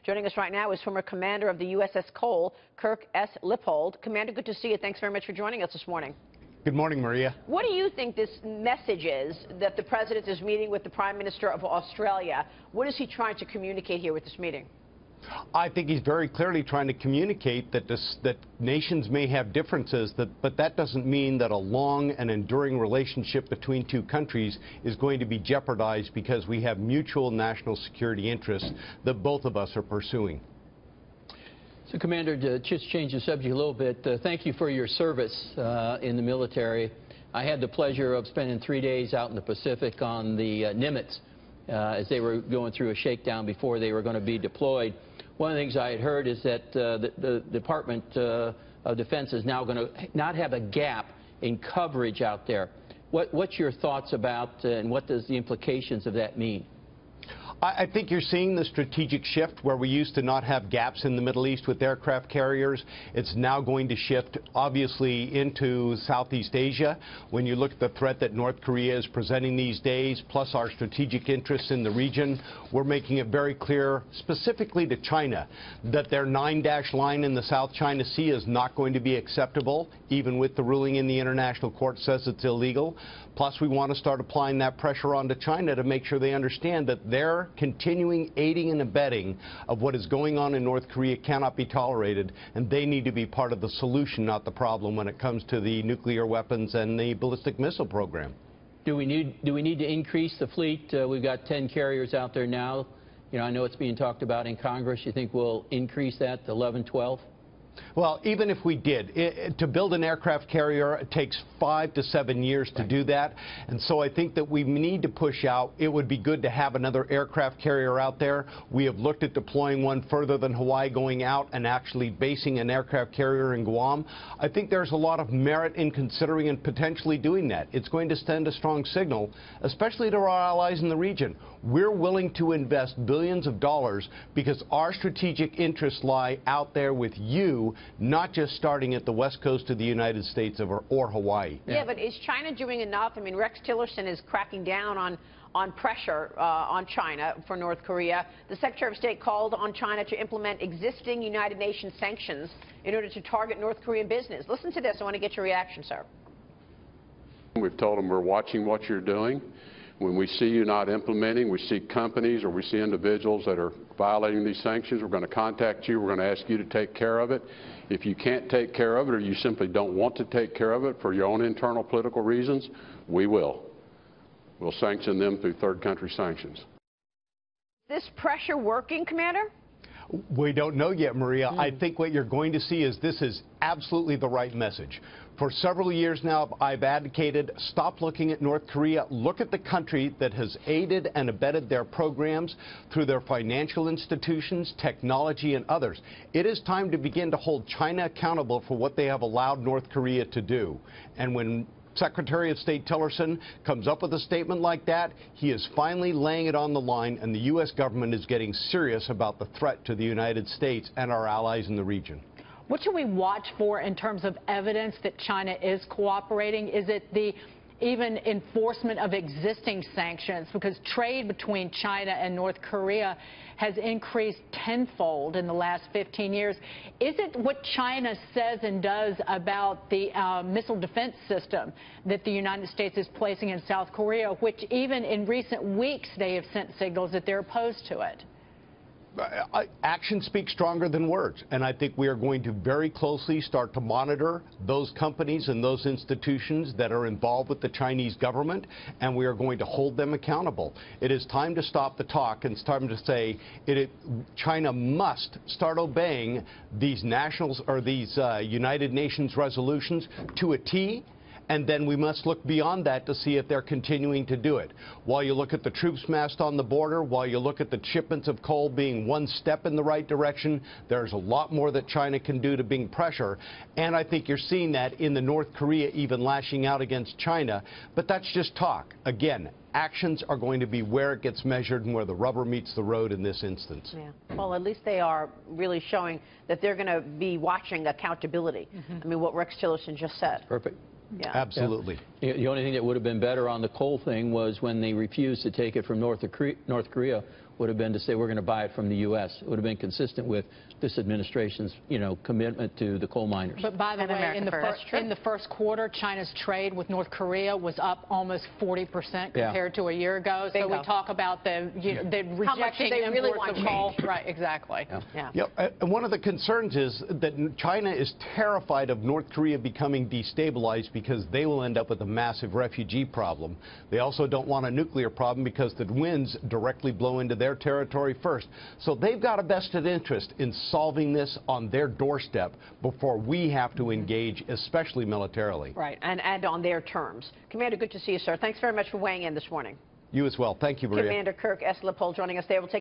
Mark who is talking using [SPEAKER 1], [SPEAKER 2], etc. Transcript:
[SPEAKER 1] Joining us right now is former commander of the USS Cole, Kirk S. Lippold. Commander, good to see you. Thanks very much for joining us this morning.
[SPEAKER 2] Good morning, Maria.
[SPEAKER 1] What do you think this message is that the president is meeting with the Prime Minister of Australia? What is he trying to communicate here with this meeting?
[SPEAKER 2] I think he's very clearly trying to communicate that nations may have differences, but that doesn't mean that a long and enduring relationship between two countries is going to be jeopardized because we have mutual national security interests that both of us are pursuing.
[SPEAKER 3] So, Commander, to just change the subject a little bit, thank you for your service in the military. I had the pleasure of spending 3 days out in the Pacific on the Nimitz as they were going through a shakedown before they were going to be deployed. One of the things I had heard is that the Department of Defense is now going to not have a gap in coverage out there. What's your thoughts about and what does the implications of that mean?
[SPEAKER 2] I think you're seeing the strategic shift where we used to not have gaps in the Middle East with aircraft carriers. It's now going to shift, obviously, into Southeast Asia. When you look at the threat that North Korea is presenting these days, plus our strategic interests in the region, we're making it very clear, specifically to China, that their 9-dash line in the South China Sea is not going to be acceptable, even with the ruling in the International Court says it's illegal. Plus, we want to start applying that pressure onto China to make sure they understand that their continuing aiding and abetting of what is going on in North Korea cannot be tolerated, and they need to be part of the solution, not the problem, when it comes to the nuclear weapons and the ballistic missile program.
[SPEAKER 3] Do we need to increase the fleet? We've got 10 carriers out there now. You know, I know it's being talked about in Congress. You think we'll increase that to 11, 12?
[SPEAKER 2] Well, even if we did, to build an aircraft carrier, it takes 5 to 7 years to do that. And so I think that we need to push out. It would be good to have another aircraft carrier out there. We have looked at deploying one further than Hawaii, going out and actually basing an aircraft carrier in Guam. I think there's a lot of merit in considering and potentially doing that. It's going to send a strong signal, especially to our allies in the region. We're willing to invest billions of dollars because our strategic interests lie out there with you, not just starting at the west coast of the United States or Hawaii.
[SPEAKER 1] Yeah, but is China doing enough? I mean, Rex Tillerson is cracking down on pressure on China for North Korea. The Secretary of State called on China to implement existing United Nations sanctions in order to target North Korean business. Listen to this. I want to get your reaction, sir.
[SPEAKER 4] We've told them we're watching what you're doing. When we see you not implementing, we see companies or we see individuals that are violating these sanctions, we're going to contact you. We're going to ask you to take care of it. If you can't take care of it or you simply don't want to take care of it for your own internal political reasons, we will. We'll sanction them through third country sanctions. Is
[SPEAKER 1] this pressure working, Commander?
[SPEAKER 2] We don't know yet, Maria. I think what you're going to see is this is absolutely the right message. For several years now, I've advocated stop looking at North Korea. Look at the country that has aided and abetted their programs through their financial institutions, technology, and others. It is time to begin to hold China accountable for what they have allowed North Korea to do. And when Secretary of State Tillerson comes up with a statement like that, he is finally laying it on the line, and the U.S. government is getting serious about the threat to the United States and our allies in the region.
[SPEAKER 5] What should we watch for in terms of evidence that China is cooperating? Is it the even enforcement of existing sanctions? Because trade between China and North Korea has increased tenfold in the last 15 years. Is it what China says and does about the missile defense system that the United States is placing in South Korea, which even in recent weeks they have sent signals that they're opposed to it?
[SPEAKER 2] Action speaks stronger than words, and I think we are going to very closely start to monitor those companies and those institutions that are involved with the Chinese government, and we are going to hold them accountable. It is time to stop the talk, and it's time to say China must start obeying these United Nations resolutions to a T. And then we must look beyond that to see if they're continuing to do it. While you look at the troops massed on the border, while you look at the shipments of coal being one step in the right direction, there's a lot more that China can do to bring pressure. And I think you're seeing that in the North Korea even lashing out against China. But that's just talk. Again, actions are going to be where it gets measured and where the rubber meets the road in this instance.
[SPEAKER 1] Yeah. Well, at least they are really showing that they're going to be watching accountability. I mean, what Rex Tillerson just said.
[SPEAKER 3] Perfect.
[SPEAKER 1] Yeah.
[SPEAKER 2] Absolutely.
[SPEAKER 3] Yeah. The only thing that would have been better on the coal thing was when they refused to take it from North Korea. would have been to say we're going to buy it from the U.S. It would have been consistent with this administration's, commitment to the coal miners.
[SPEAKER 5] But by the way, in the first quarter, China's trade with North Korea was up almost 40% compared to a year ago. So we talk about the rejecting imports of coal. Right, exactly.
[SPEAKER 2] And one of the concerns is that China is terrified of North Korea becoming destabilized because they will end up with a massive refugee problem. They also don't want a nuclear problem because the winds directly blow into their territory first. So they've got a vested interest in solving this on their doorstep before we have to engage, especially militarily.
[SPEAKER 1] Right, and on their terms. Commander, good to see you, sir. Thanks very much for weighing in this morning.
[SPEAKER 2] You as well. Thank you, Maria.
[SPEAKER 1] Commander Kirk S. Lippold joining us there. We'll take